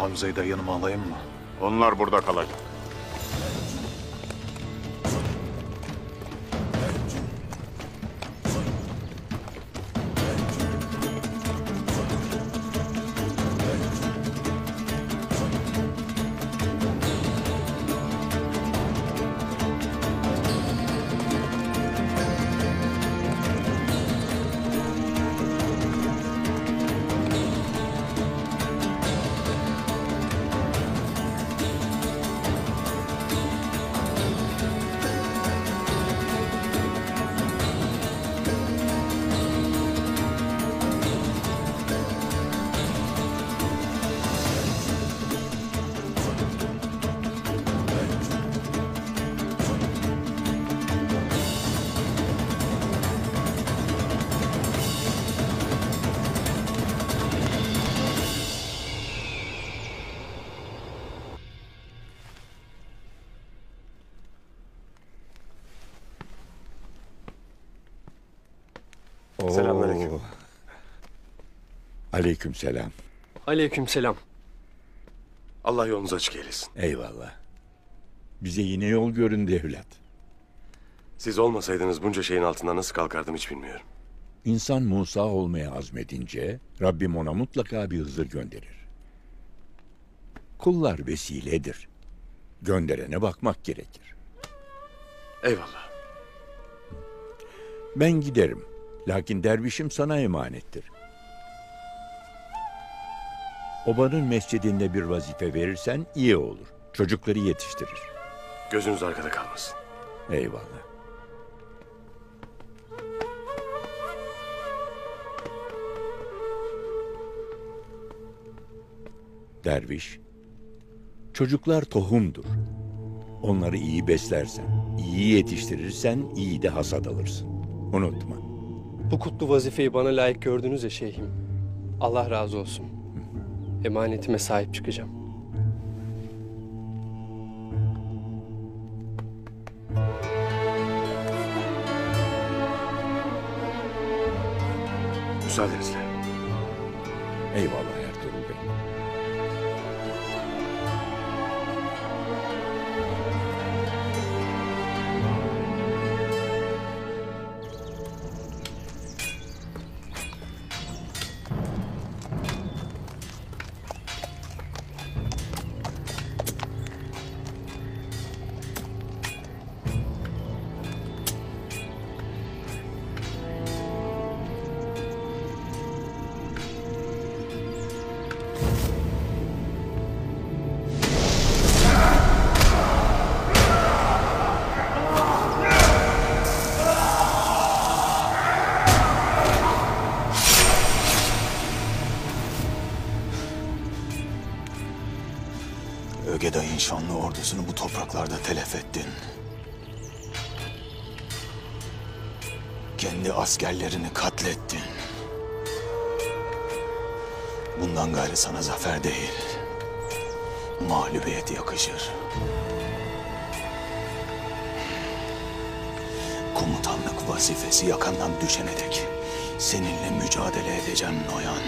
Hamza'yı da yanıma alayım mı? Onlar burada kalacak. Selamünaleyküm. Aleykümselam. Aleykümselam. Allah yolunuzu açık eylesin. Eyvallah. Bize yine yol göründü evlat. Siz olmasaydınız bunca şeyin altından nasıl kalkardım hiç bilmiyorum. İnsan Musa olmaya azmedince Rabbim ona mutlaka bir Hızır gönderir. Kullar vesiledir. Gönderene bakmak gerekir. Eyvallah. Ben giderim. Lakin dervişim sana emanettir. Obanın mescidinde bir vazife verirsen iyi olur. Çocukları yetiştirir. Gözünüz arkada kalmasın. Eyvallah. Derviş, çocuklar tohumdur. Onları iyi beslersen, iyi yetiştirirsen iyi de hasat alırsın. Unutma. Bu kutlu vazifeyi bana layık gördünüz ya şeyhim. Allah razı olsun. Emanetime sahip çıkacağım. Müsaadenizle. Eyvallah Ertuğrul Bey. Ögeday'ın şanlı ordusunu bu topraklarda telef ettin. Kendi askerlerini katlettin. Bundan gayrı sana zafer değil, mağlubiyet yakışır. Komutanlık vazifesi yakandan düşene dek seninle mücadele edeceğim Noyan.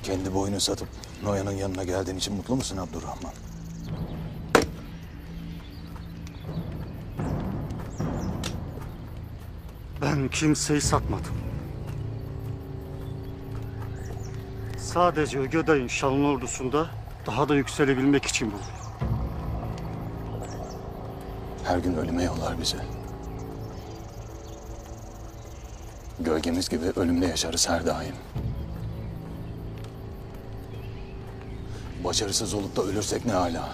Kendi boyunu satıp Noyan'ın yanına geldiğin için mutlu musun Abdurrahman? Ben kimseyi satmadım. Sadece Ögeday'ın şanlı ordusunda daha da yükselebilmek için buldum. Her gün ölüme yollar bizi. Gölgemiz gibi ölümle yaşarız her daim. Başarısız olup da ölürsek ne âlâ.